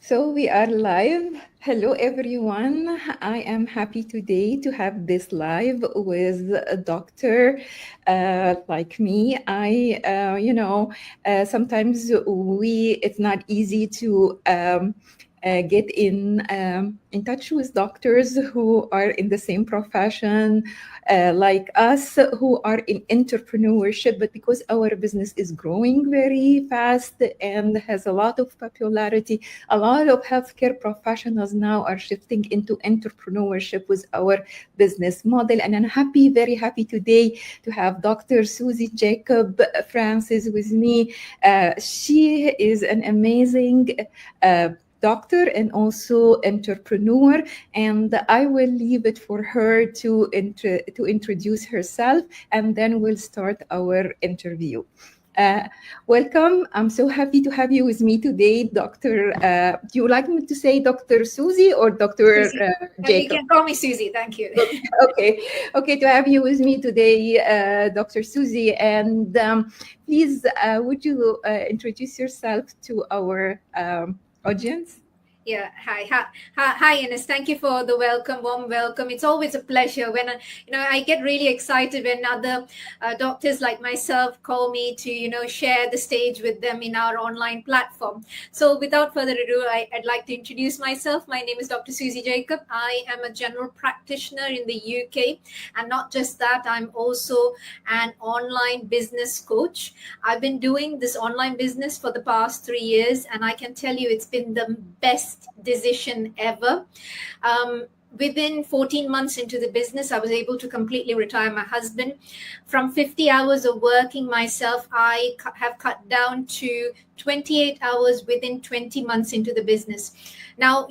So we are live. Hello, everyone. I am happy today to have this live with a doctor like me. Sometimes it's not easy to get in touch with doctors who are in the same profession like us who are in entrepreneurship, but because our business is growing very fast and has a lot of popularity, a lot of healthcare professionals now are shifting into entrepreneurship with our business model. And I'm happy, very happy today to have Dr. Susie Jacob Francis with me. She is an amazing doctor and also entrepreneur, and I will leave it for her to introduce herself, and then we'll start our interview. Uh, Welcome. I'm so happy to have you with me today, Dr. Do you like me to say Dr. Susie or Dr. Susie. You Jacob? can call me Susie. Thank you. Okay, okay, to have you with me today, Dr. Susie. And please, would you introduce yourself to our audience? Yeah, hi, Enas. Thank you for the warm welcome. It's always a pleasure when I get really excited when other doctors like myself call me to share the stage with them in our online platform. So, without further ado, I'd like to introduce myself. My name is Dr. Susie Jacob. I am a general practitioner in the UK, and not just that, I'm also an online business coach. I've been doing this online business for the past 3 years, and I can tell you it's been the best decision ever. Within 14 months into the business, I was able to completely retire my husband. From 50 hours of working myself, I have cut down to 28 hours within 20 months into the business. Now,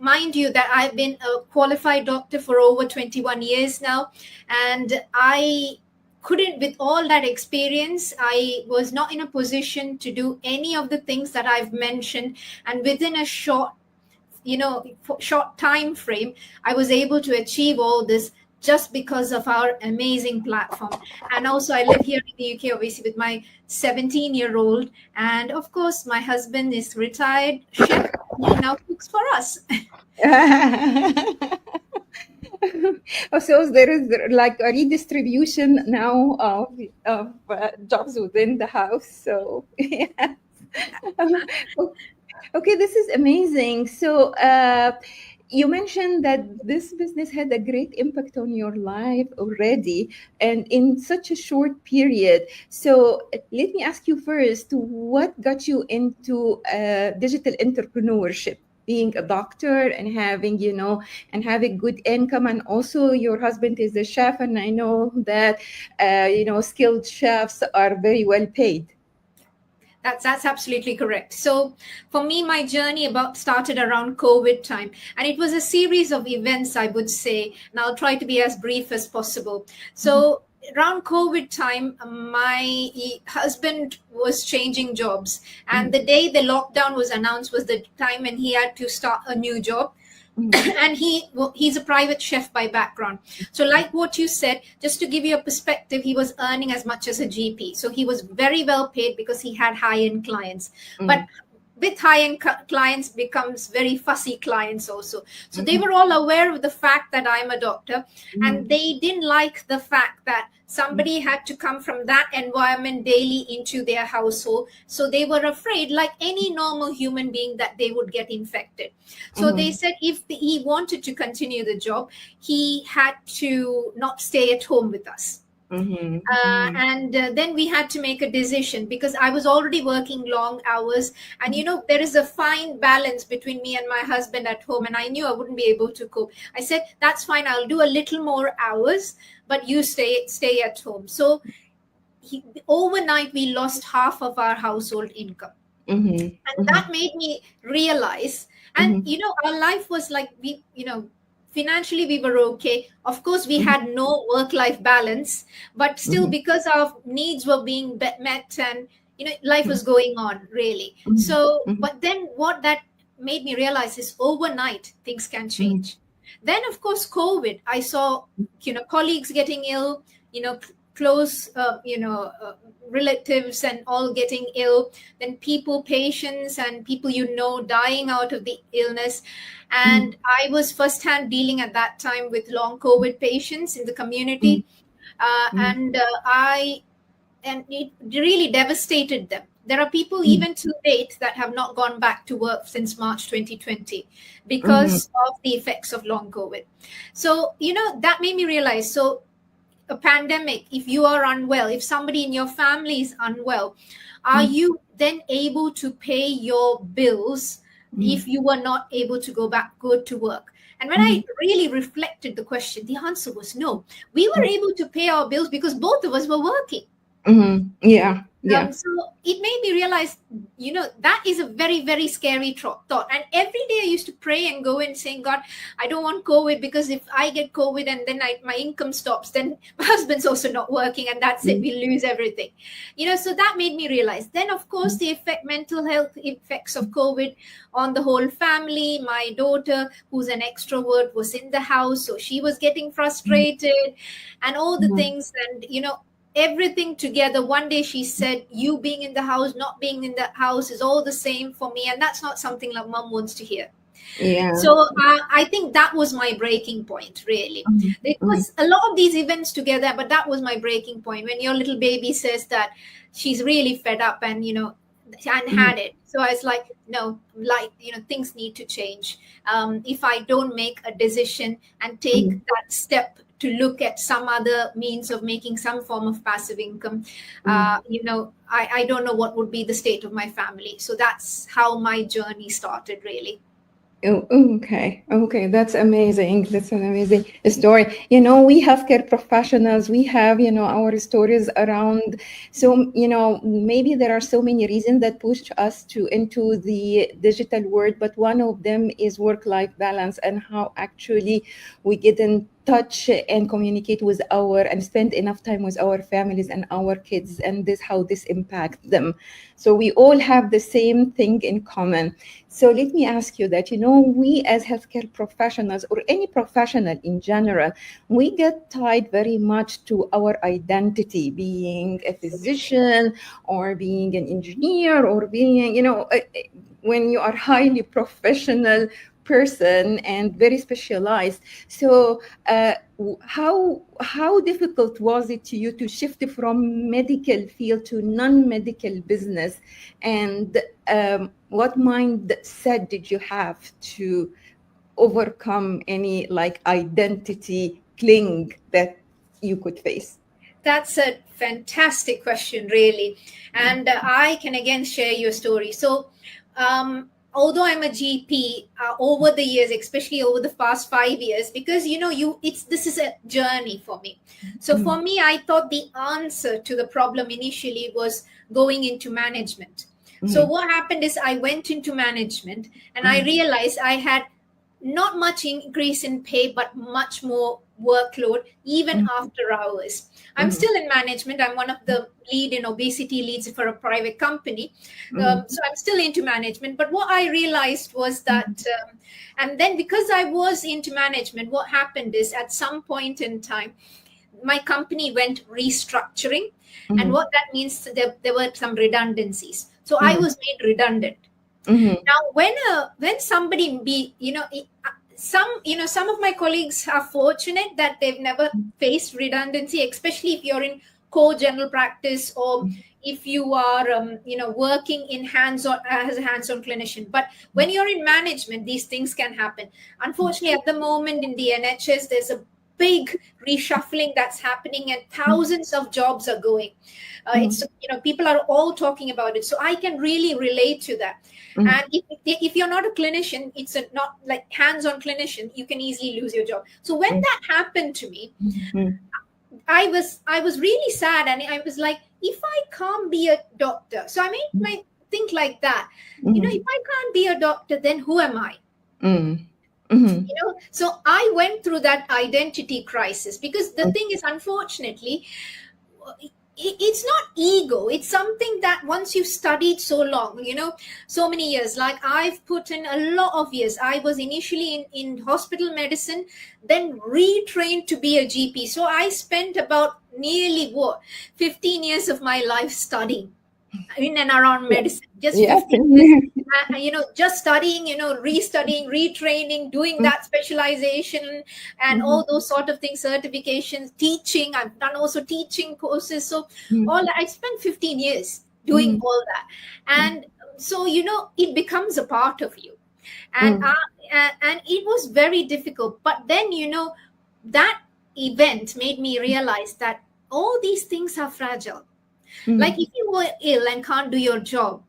mind you that I've been a qualified doctor for over 21 years now, and I couldn't, with all that experience, I was not in a position to do any of the things that I've mentioned. And within a short time frame, I was able to achieve all this just because of our amazing platform. And also, I live here in the UK, obviously, with my 17-year-old. And of course, my husband is retired chef. He now cooks for us. So there is like a redistribution now of jobs within the house. So yes. Okay, this is amazing. So you mentioned that this business had a great impact on your life already, and in such a short period. So let me ask you first, what got you into digital entrepreneurship? Being a doctor and having, and having good income, and also your husband is a chef, and I know that, skilled chefs are very well paid. That's absolutely correct. So for me, my journey about started around COVID time, and it was a series of events, I would say. And I'll try to be as brief as possible. So around COVID time, my husband was changing jobs, and the day the lockdown was announced was the time when he had to start a new job. And he's a private chef by background. So like what you said, just to give you a perspective, he was earning as much as a GP, so he was very well paid because he had high-end clients. But with high-end clients becomes very fussy clients also. So they were all aware of the fact that I'm a doctor, and they didn't like the fact that somebody had to come from that environment daily into their household. So they were afraid, like any normal human being, that they would get infected. So they said if he wanted to continue the job, he had to not stay at home with us. Then we had to make a decision because I was already working long hours, and there is a fine balance between me and my husband at home, and I knew I wouldn't be able to cope. I said, that's fine, I'll do a little more hours, but you stay at home. So overnight we lost half of our household income. And that made me realize, and our life was like, financially we were okay. Of course, we had no work-life balance, but still, because our needs were being met, and life was going on really. So, but then what that made me realize is overnight things can change. Then, of course, COVID. I saw colleagues getting ill, close, relatives and all getting ill, then patients and people dying out of the illness. And I was firsthand dealing at that time with long COVID patients in the community. And it really devastated them. There are people even to date that have not gone back to work since March 2020 because of the effects of long COVID. So, that made me realize, so a pandemic, if you are unwell, if somebody in your family is unwell, are you then able to pay your bills if you were not able to go to work? And when I really reflected the question, the answer was no. We were able to pay our bills because both of us were working. Yeah. So it made me realize, that is a very, very scary thought. And every day I used to pray and go in saying, God, I don't want COVID, because if I get COVID and then my income stops, then my husband's also not working, and that's it. We lose everything. So that made me realize. Then, of course, the mental health effects of COVID on the whole family. My daughter, who's an extrovert, was in the house, so she was getting frustrated and all the things. And, everything together. One day she said, you being in the house, not being in the house is all the same for me. And that's not something like mom wants to hear. Yeah. So I think that was my breaking point, really. It was a lot of these events together, but that was my breaking point. When your little baby says that she's really fed up and, and had it. So I was like, no, things need to change. If I don't make a decision and take that step to look at some other means of making some form of passive income, I don't know what would be the state of my family. So that's how my journey started, really. Oh, okay. That's amazing. That's an amazing story. We healthcare professionals, we have, our stories around. So, maybe there are so many reasons that push us into the digital world, but one of them is work-life balance and how actually we get in touch and communicate with and spend enough time with our families and our kids, and how this impacts them. So we all have the same thing in common. So let me ask you that, we as healthcare professionals, or any professional in general, we get tied very much to our identity, being a physician or being an engineer or being, when you are highly professional person and very specialized. So how difficult was it to you to shift from medical field to non-medical business, and what mindset did you have to overcome any identity cling that you could face? That's a fantastic question, really. And I can again share your story. So although I'm a GP, over the years, especially over the past 5 years, because this is a journey for me. So for me, I thought the answer to the problem initially was going into management. So what happened is I went into management and I realized I had not much increase in pay, but much more workload, even after hours. I'm still in management. I'm one of the obesity leads for a private company. So I'm still into management. But what I realized was that, and then because I was into management, what happened is at some point in time, my company went restructuring. And what that means, there were some redundancies. So I was made redundant. Now, when somebody some of my colleagues are fortunate that they've never faced redundancy, especially if you're in core general practice or if you are working in hands-on as a hands-on clinician. But when you're in management, these things can happen. Unfortunately, at the moment in the NHS, there's a big reshuffling that's happening and thousands of jobs are going. It's people are all talking about it, so I can really relate to that. And if you're not a clinician, it's not like hands-on clinician, you can easily lose your job. So when that happened to me, I was really sad, and I was like, if I can't be a doctor, so I made my think like that. If I can't be a doctor, then who am I? So I went through that identity crisis, because the thing is, unfortunately, it's not ego. It's something that once you've studied so long, so many years, like I've put in a lot of years. I was initially in hospital medicine, then retrained to be a GP. So I spent about nearly what 15 years of my life studying in and around Yeah. medicine, just Yeah. 15 years. Just studying, restudying, retraining, doing Mm, that specialization and mhm, all those sort of things, certifications, teaching. I've done also teaching courses. So mm, all that, I spent 15 years doing mm, all that. mm, And so, it becomes a part of you. And, mm, and it was very difficult. But then, that event made me realize that all these things are fragile. Like mm, if you were ill and can't do your job,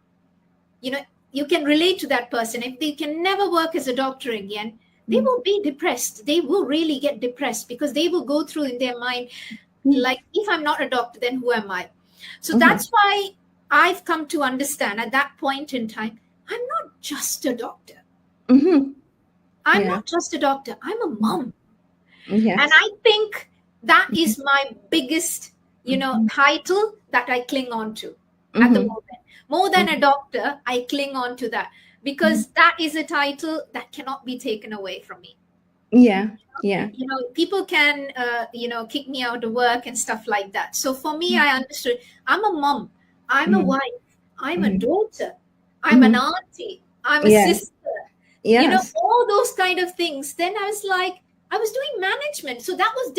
you know you can relate to that person. If they can never work as a doctor again, they mm, will be depressed. They will really get depressed, because they will go through in their mind, mm, like, if I'm not a doctor, then who am I? So mhm, that's why I've come to understand at that point in time, I'm not just a doctor. mhm. I'm Yeah. not just a doctor, I'm a mom. And Yes. I think that Mhm, is my biggest, mhm, title that I cling on to at the mhm, moment. More than a mhm, doctor, I cling on to that, mhm. because that is a title that cannot be taken away from me. Yeah. Yeah. People can, kick me out of work and stuff like that. So for me, Mm, I understood, I'm a mom, I'm a mhm, wife, I'm a mhm, daughter, I'm an mhm. auntie, I'm a Yes. sister, Yes. all those kind of things. Then I was like, I was doing management, so that was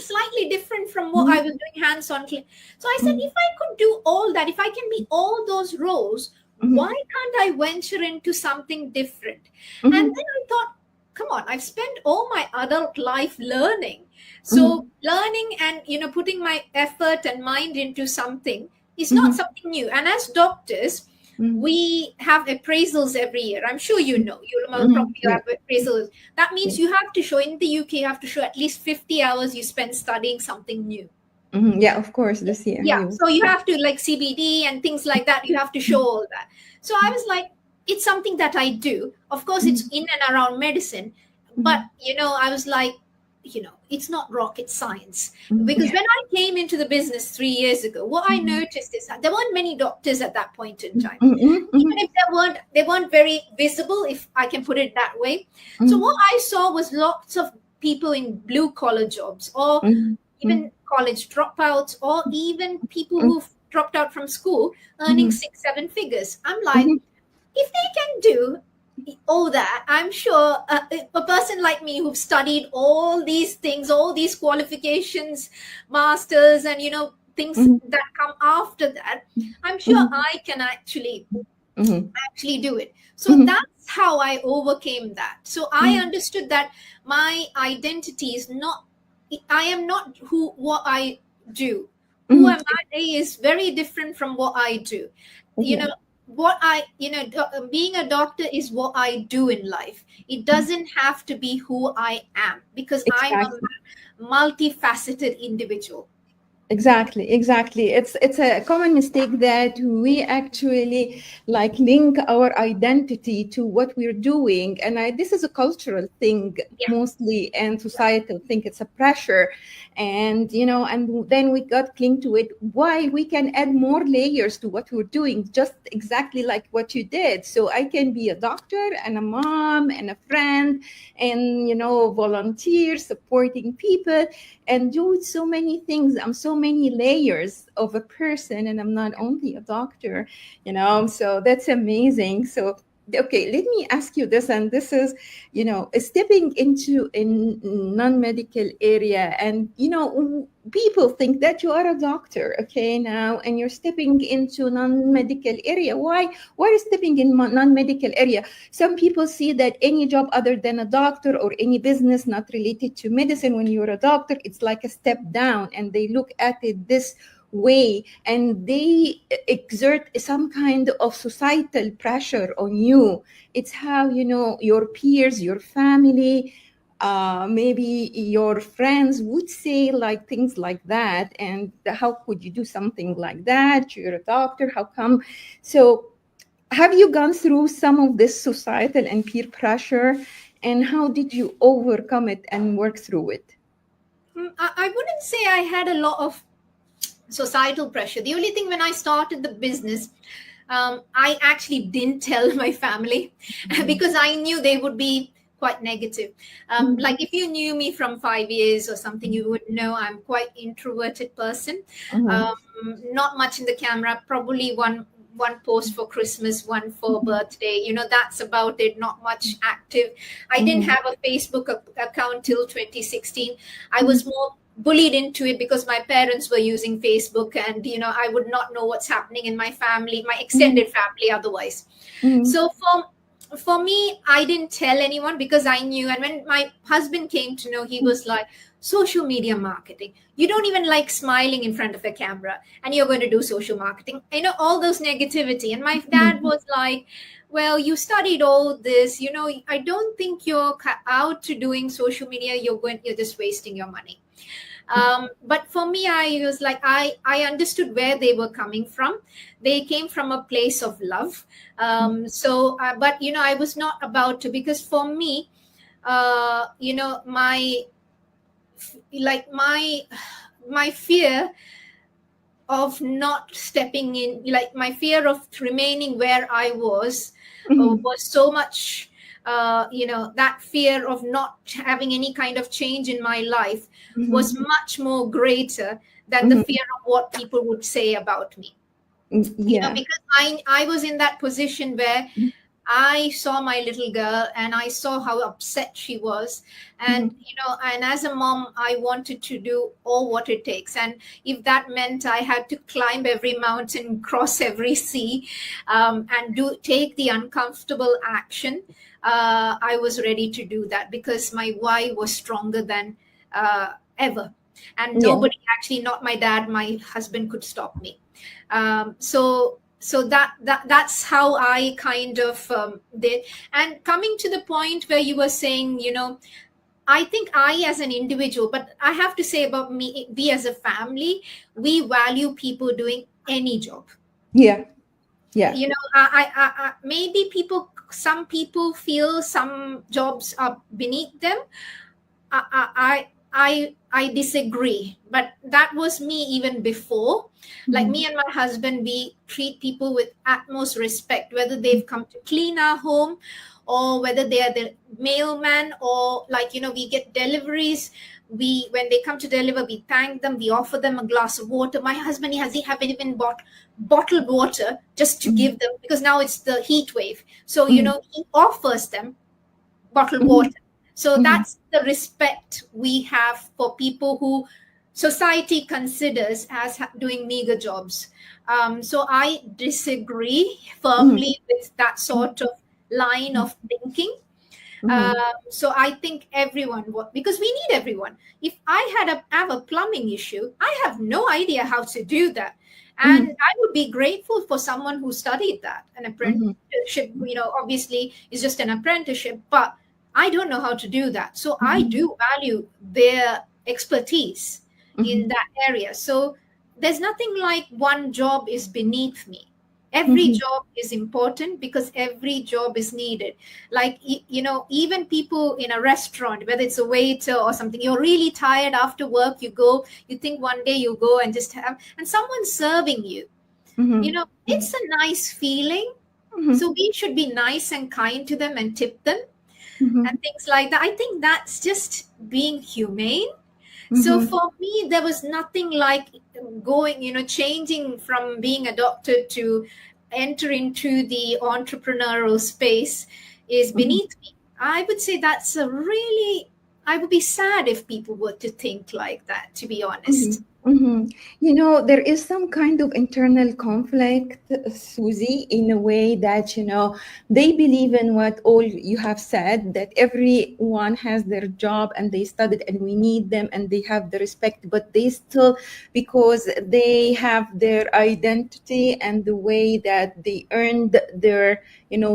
slightly different from what I Mhm, was doing hands-on. So I said, mhm, if I could do all that, if I can be all those roles, mhm, why can't I venture into something different? And mhm, then I thought, come on, I've spent all my adult life learning. mhm, So learning and, putting my effort and mind into something is not mhm, something new. And as doctors, mhm, we have appraisals every year. I'm sure you know mhm. probably you Yeah. have appraisals. That Yeah. means you have to show, in the UK, you have to show at least 50 hours you spend studying something new. Mhm. Yeah. Of course, the Yeah, CMU. so you Yeah. have to, like, CBD and things like that, you have to show all that. So I was like, it's something that I do. Of course, it's Mhm, in and around medicine, but mhm, I was like, it's not rocket science. mhm. Because Yeah. when I came into the business 3 years ago, what I Mhm, noticed is that there weren't many doctors at that point in time. mhm, mhm, Even mhm, if they weren't very visible, if I can put it that way. So what mhm, I saw was lots of people in blue collar jobs, or mhm, even college dropouts, or even people mhm, who've dropped out from school earning mhm, 6 7 figures. I'm like, mhm, if they can do all that, I'm sure a person like me who've studied all these things, all these qualifications, masters, and things mhm, that come after that, I'm sure mhm, I can mhm, actually do it. So mhm, that's how I overcame that. So I mhm, understood that my identity is not, I am not who what I do. Who mhm. am I is very different from what I do. You Yeah. know, what I, being a doctor is what I do in life. It doesn't have to be who I am, because I'm Exactly. a multifaceted individual. Exactly, exactly. It's a common mistake that we actually like link our identity to what we're doing, and this is a cultural thing Yeah, mostly, and societal thing. It's a pressure, and and then we got cling to it. Why we can add more layers to what we're doing, just exactly like what you did. So I can be a doctor and a mom and a friend, and volunteer supporting people and do so many things. I'm so many layers of a person, and I'm not only a doctor, so that's amazing. So okay, let me ask you this, and this is stepping into a non-medical area, and people think that you are a doctor, okay, now, and you're stepping into non-medical area. Why are you stepping in non-medical area? Some people see that any job other than a doctor, or any business not related to medicine, when you're a doctor, it's like a step down, and they look at it this way, and they exert some kind of societal pressure on you. It's how your peers, your family, maybe your friends would say like things like that, and how could you do something like that? You're a doctor, how come? So have you gone through some of this societal and peer pressure, and how did you overcome it and work through it? I wouldn't say I had a lot of societal pressure. The only thing, when I started the business, I actually didn't tell my family because I knew they would be quite negative. Mhm. Like if you knew me from 5 years or something, you would know I'm quite introverted person. Mhm. Not much in the camera. Probably one post for Christmas, one for Mhm. birthday. That's about it. Not much active. I didn't Mhm. have a Facebook account till 2016. I Mhm. was more bullied into it because my parents were using Facebook, and I would not know what's happening in my family, my Mhm. extended family otherwise. Mhm. So for me, I didn't tell anyone because I knew. And when my husband came to know, he was like, social media marketing, you don't even like smiling in front of a camera, and you're going to do social marketing, all those negativity. And my dad Mhm. was like, well, you studied all this, I don't think you're out to doing social media. You're just wasting your money. But for me, I was like, I understood where they were coming from. They came from a place of love. But I was not about to, because for me, my like my fear of not stepping in, like my fear of remaining where I Mhm. was so much. That fear of not having any kind of change in my life was Mhm. much more greater than the Mhm. fear of what people would say about me. Yeah. Because I was in that position where I saw my little girl and I saw how upset she was. And, Mhm. and as a mom, I wanted to do all what it takes. And if that meant I had to climb every mountain, cross every sea, and take the uncomfortable action, I was ready to do that because my why was stronger than ever. And Yeah. nobody, actually, not my dad, my husband, could stop me. So that's how I kind of did. And coming to the point where you were saying, I think I, as an individual, but I have to say about me, we as a family, we value people doing any job. Yeah. Yeah. Maybe some people feel some jobs are beneath them. I disagree, but that was me even before. Like Mhm. me and my husband, we treat people with utmost respect, whether they've come to clean our home, or whether they are the mailman, or like we get deliveries. We When they come to deliver, we thank them. We offer them a glass of water. My husband, he haven't even bought bottled water just to Mhm. give them, because now it's the heat wave. So Mhm. he offers them bottled Mhm. water. So Mhm. that's the respect we have for people who society considers as doing meager jobs. So I disagree Mhm. firmly with that sort of line of thinking. Mhm. So I think everyone, because we need everyone. If I have a plumbing issue, I have no idea how to do that, and Mhm. I would be grateful for someone who studied that. An Mhm. apprenticeship, obviously, is just an apprenticeship, but I don't know how to do that. So I Mhm. do value their expertise in Mhm. that area. So there's nothing like one job is beneath me. Every Mhm. job is important because every job is needed. Like even people in a restaurant, whether it's a waiter or something, you're really tired after work, you think one day you'll go and just have, and someone's serving you. Mhm. It's a nice feeling. Mhm. So we should be nice and kind to them and tip them and Mhm. things like that. I think that's just being humane. So Mhm. for me, there was nothing like going, changing from being a doctor to enter into the entrepreneurial space is Mhm. beneath me. I would say that's a really, I would be sad if people were to think like that, to be honest. Mhm, mhm. There is some kind of internal conflict, Susie, in a way that, they believe in what all you have said, that everyone has their job and they studied and we need them and they have the respect, but they still, because they have their identity and the way that they earned their,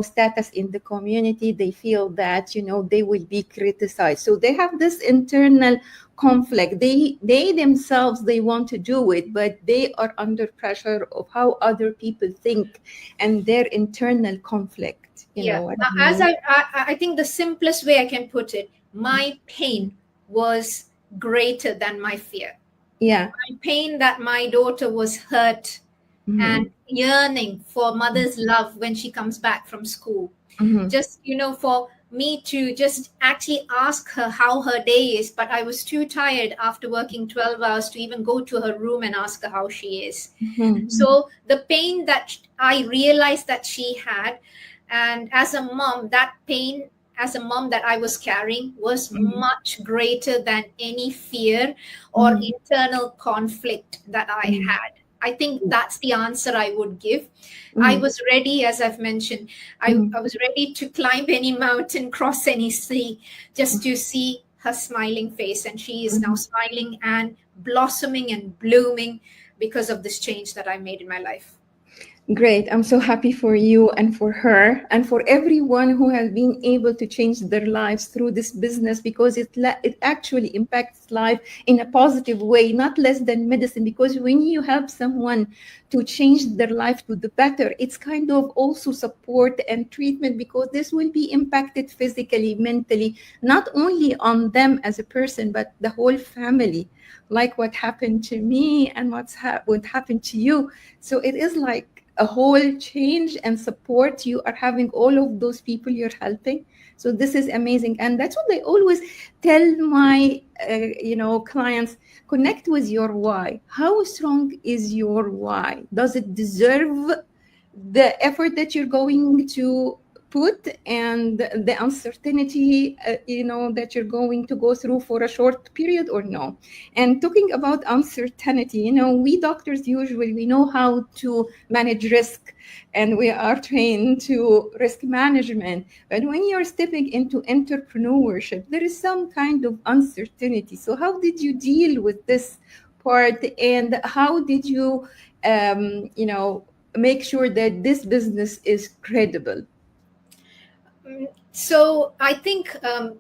status in the community, they feel that, they will be criticized. So they have this internal conflict. They themselves, they want to do it, but they are under pressure of how other people think and their internal conflict. You know Yeah. what I As mean? I think the simplest way I can put it, my pain was greater than my fear. Yeah. pain that my daughter was hurt and Mm-hmm. yearning for mother's love when she comes back from school. Mm-hmm. Just, for me to just actually ask her how her day is, but I was too tired after working 12 hours to even go to her room and ask her how she is. Mm-hmm. So the pain that I realized that she had, and as a mom, that pain as a mom that I was carrying was much greater than any fear or Mm-hmm. internal conflict that I had. I think that's the answer I would give. I Mm-hmm. was ready, as I've mentioned, I was ready to climb any mountain, cross any sea, just to see her smiling face. And she is now Mm-hmm. smiling and blossoming and blooming because of this change that I made in my life. Great. I'm so happy for you and for her and for everyone who has been able to change their lives through this business, because it actually impacts life in a positive way, not less than medicine. Because when you help someone to change their life to the better, it's kind of also support and treatment, because this will be impacted physically, mentally, not only on them as a person, but the whole family, like what happened to me and what happened to you. So it is like a whole change and support. You are having all of those people you're helping. So this is amazing, and that's what I always tell my clients: connect with your why. How strong is your why? Does it deserve the effort that you're going to put and the uncertainty that you're going to go through for a short period, or no? And talking about uncertainty, we doctors usually we know how to manage risk, and we are trained to risk management. But when you're stepping into entrepreneurship, there is some kind of uncertainty. So how did you deal with this part, and how did you make sure that this business is credible? So I think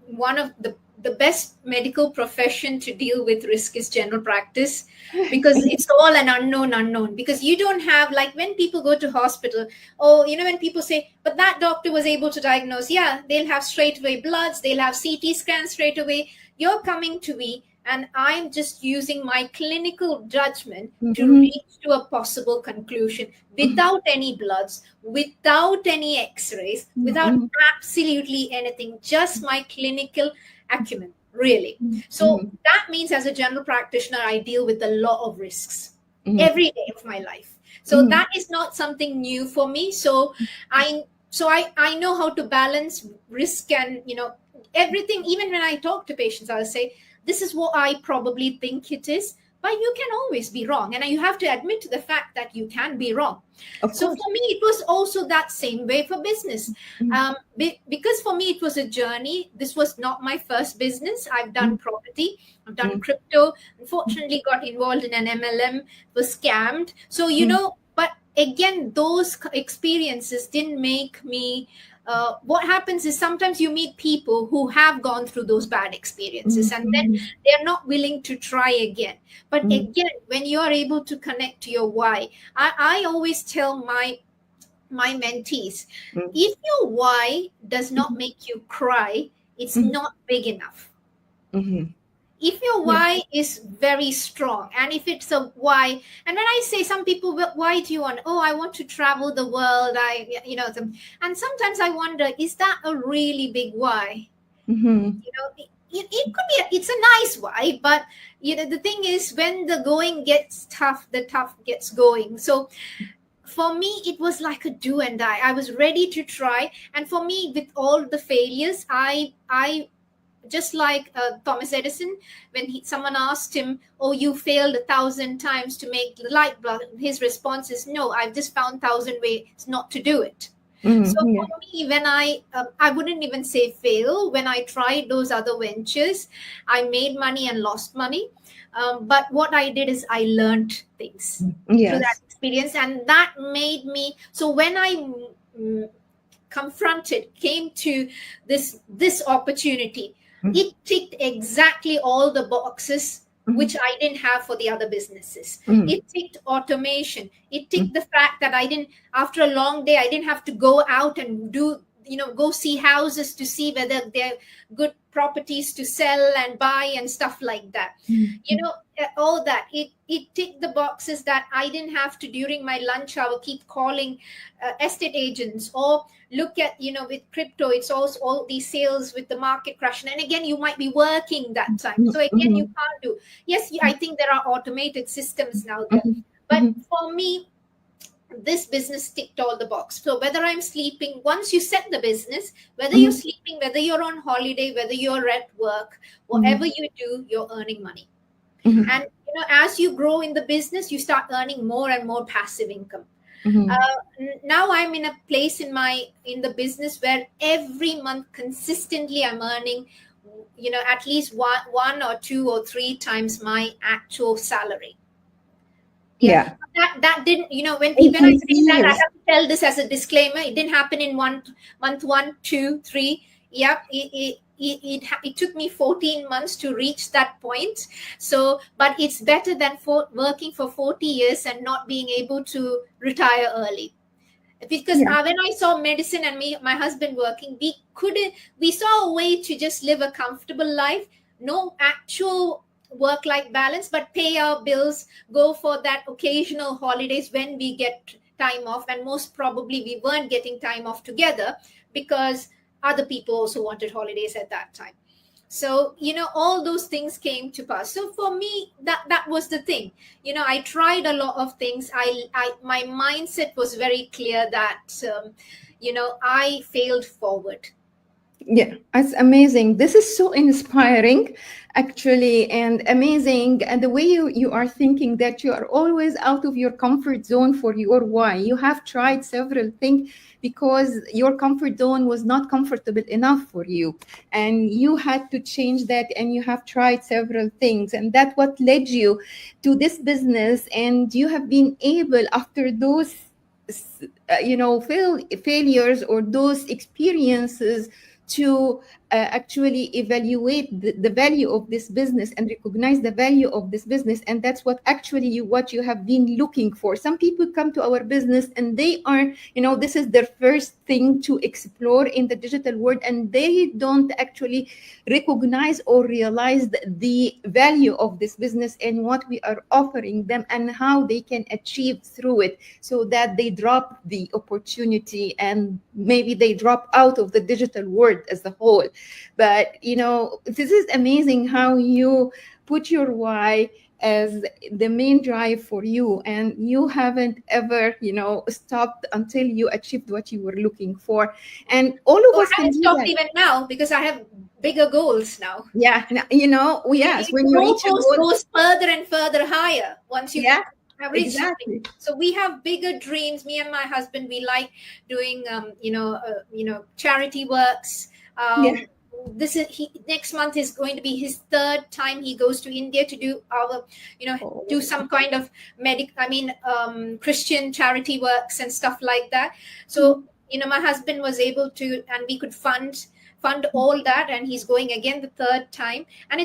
one of the best medical profession to deal with risk is general practice, because it's all an unknown, because you don't have, like, when people go to hospital, oh, when people say, but that doctor was able to diagnose, yeah, they'll have straight away bloods, they'll have CT scans straight away. You're coming to me and I'm just using my clinical judgment to Mhm, reach to a possible conclusion without any bloods, without any x-rays, without mhm, absolutely anything, just my clinical acumen, really. So mhm, that means, as a general practitioner, I deal with a lot of risks mhm, every day of my life. So mhm, that is not something new for me. So I know how to balance risk and, everything. Even when I talk to patients, I'll say, this is what I probably think it is, but you can always be wrong, and you have to admit to the fact that you can be wrong. of So course. for me, it was also that same way for business. Mhm, Because for me, it was a journey. This was not my first business. I've done mhm, property, I've done mhm, crypto, unfortunately got involved in an MLM, was scammed. So, mhm, but again, those experiences didn't make me. What happens is sometimes you meet people who have gone through those bad experiences, and then mhm, they're not willing to try again. But mhm, again, when you are able to connect to your why, I always tell my mentees, mhm, if your why does not mhm, make you cry, it's mhm, not big enough. mhm. If your Yeah. why is very strong, and if it's a why, and when I say, some people, why do you want, oh, I want to travel the world, and sometimes I wonder, is that a really big why? Mhm, It could be it's a nice why, but the thing is, when the going gets tough, the tough gets going. So for me, it was like a do and die. I was ready to try. And for me, with all the failures, I just like Thomas Edison, when someone asked him, oh, you failed 1,000 times to make the light bulb, his response is, no, I've just found 1,000 ways not to do it. So mhm, yeah. for me, when I wouldn't even say fail. When I tried those other ventures, I made money and lost money. But what I did is I learned things through that Yes. experience, and that made me. So when I mm, came to this opportunity, Mhm, it ticked exactly all the boxes mhm, which I didn't have for the other businesses. mhm, It ticked automation. It mhm, ticked the fact that I didn't, after a long day, I didn't have to go out and do go see houses to see whether they're good properties to sell and buy and stuff like that. Mhm. All that, it ticked the boxes that I didn't have to during my lunch hour keep calling estate agents, or look at, with crypto, it's also all these sales with the market crash, and again you might be working that time, so again you Mhm. can't do. Yes, I think there are automated systems now there, Mhm. but Mhm. for me, this business ticked all the box. So whether I'm sleeping, once you set the business, whether you're Mhm. sleeping, whether you're on holiday, whether you're at work, Mhm. whatever you do, you're earning money. Mhm. And as you grow in the business, you start earning more and more passive income. Mhm. Now I'm in a place in the business where every month consistently I'm earning, at least one or two or three times my actual salary. Yeah, Yeah. that didn't, when I In say that, I 3 years. have to tell this as a disclaimer. It didn't happen in month, 1, 2, 3. Yeah, it took me 14 months to reach that point. So, but it's better than working for 40 years and not being able to retire early. Because Yeah. when I saw medicine and my husband working, we saw a way to just live a comfortable life, no actual work life balance, but pay our bills, go for that occasional holidays when we get time off. And most probably we weren't getting time off together because other people also wanted holidays at that time. So all those things came to pass. So for me, that was the thing. I tried a lot of things. I my mindset was very clear that I failed forward. Yeah, it's amazing. This is so inspiring, actually, and amazing. And the way you are thinking that you are always out of your comfort zone for your why. You have tried several things because your comfort zone was not comfortable enough for you. And you had to change that, and you have tried several things. And that's what led you to this business. And you have been able, after those failures or those experiences, to actually evaluate the value of this business and recognize the value of this business. And that's what you have been looking for. Some people come to our business and they are, this is their first thing to explore in the digital world, and they don't actually recognize or realize the value of this business and what we are offering them and how they can achieve through it, so that they drop the opportunity and maybe they drop out of the digital world as a whole. But this is amazing how you put your why as the main drive for you, and you haven't ever stopped until you achieved what you were looking for. And all of So I us can haven't do stopped that. even now because I have bigger goals now. Yeah, yes, when The you reach a goalpost goal. goes further and further higher once you Yeah, have reached something. exactly. So we have bigger dreams. Me and my husband, we like doing, charity works. Yeah. This is next month is going to be his third time he goes to India to do do Oh. some kind of Christian charity works and stuff like that. So my husband was able to, and we could fund all that, and he's going again the third time. And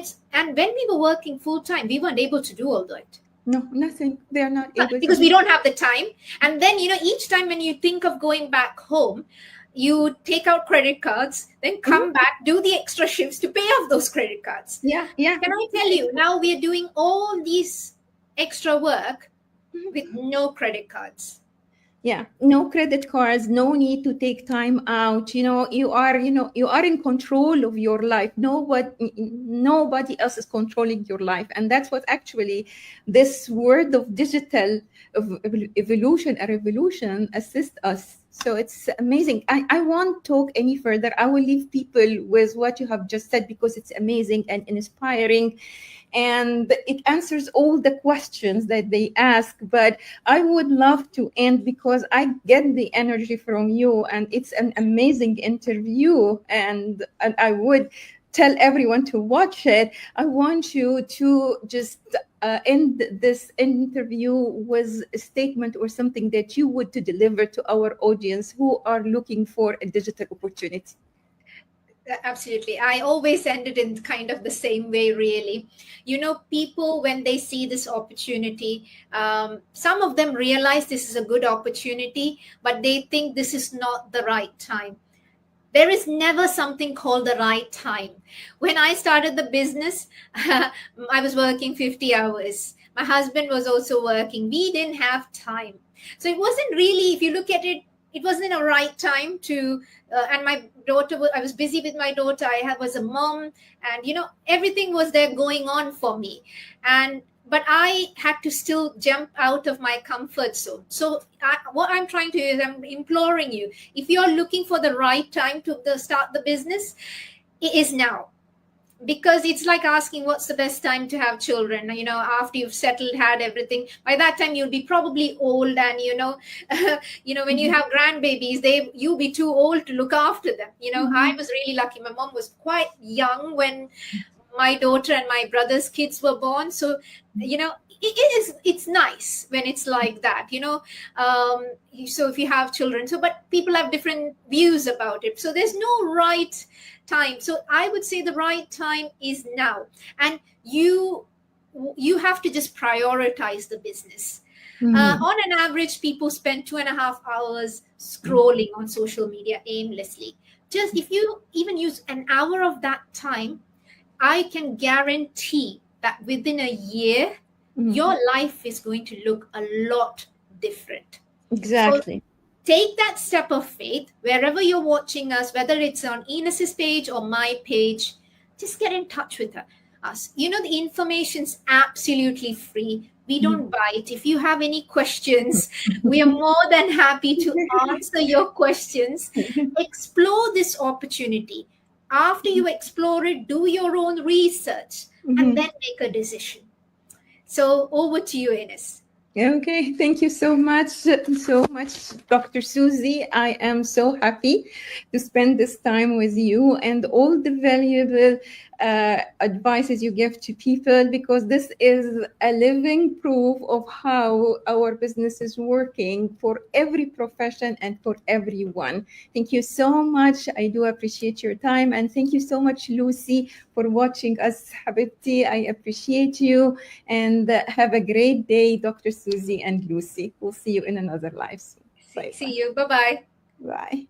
when we were working full time, we weren't able to do all that No, nothing. They are not able to because we do. don't have the time. And then each time when you think of going back home, you take out credit cards, then Mhm. come back, do the extra shifts to pay off those credit cards. Yeah, yeah. Can I tell you, now we are doing all these extra work with no credit cards. Yeah, no credit cards, no need to take time out. You are in control of your life. Nobody else is controlling your life. And that's what actually this word of digital evolution, a revolution, assist us. So it's amazing. I won't talk any further. I will leave people with what you have just said because it's amazing and inspiring, and it answers all the questions that they ask. But I would love to end because I get the energy from you, and it's an amazing interview. And I would tell everyone to watch it. I want you to just end this interview with a statement or something that you would to deliver to our audience who are looking for a digital opportunity. Absolutely. I always end it in kind of the same way, really. People, when they see this opportunity, some of them realize this is a good opportunity, but they think this is not the right time. There is never something called the right time. When I started the business, I was working 50 hours. My husband was also working. We didn't have time. So it wasn't really, if you look at it, it wasn't a right time to, and my daughter, I was busy with my daughter. Was a mom, and everything was there going on for me. But I had to still jump out of my comfort zone. So what I'm trying to do is I'm imploring you, if you're looking for the right time to start the business, it is now. Because it's like asking what's the best time to have children, after you've settled, had everything. By that time you'll be probably old, and when you have grandbabies, you'll be too old to look after them. I was really lucky. My mom was quite young when my daughter and my brother's kids were born. So it's nice when it's like that. So if you have children, but people have different views about it, so there's no right time. So I would say the right time is now, and you have to just prioritize the business. On an average, people spend 2.5 hours scrolling on social media aimlessly. Just if you even use an hour of that time, I can guarantee that within a year, your life is going to look a lot different. Exactly. So take that step of faith wherever you're watching us, whether it's on Enos's page or my page. Just get in touch with us. The information's absolutely free. We don't bite. If you have any questions, we are more than happy to answer your questions. Explore this opportunity. After you explore it, do your own research and then make a decision. So over to you, Enas. Okay, thank you so much, Dr. Susie. I am so happy to spend this time with you and all the valuable advices you give to people, because this is a living proof of how our business is working for every profession and for everyone. Thank you so much. I do appreciate your time, and thank you so much, Lucy, for watching us. Habibti, I appreciate you, and have a great day, Dr. Susie and Lucy. We'll see you in another live soon. Bye bye. See you. Bye-bye. Bye.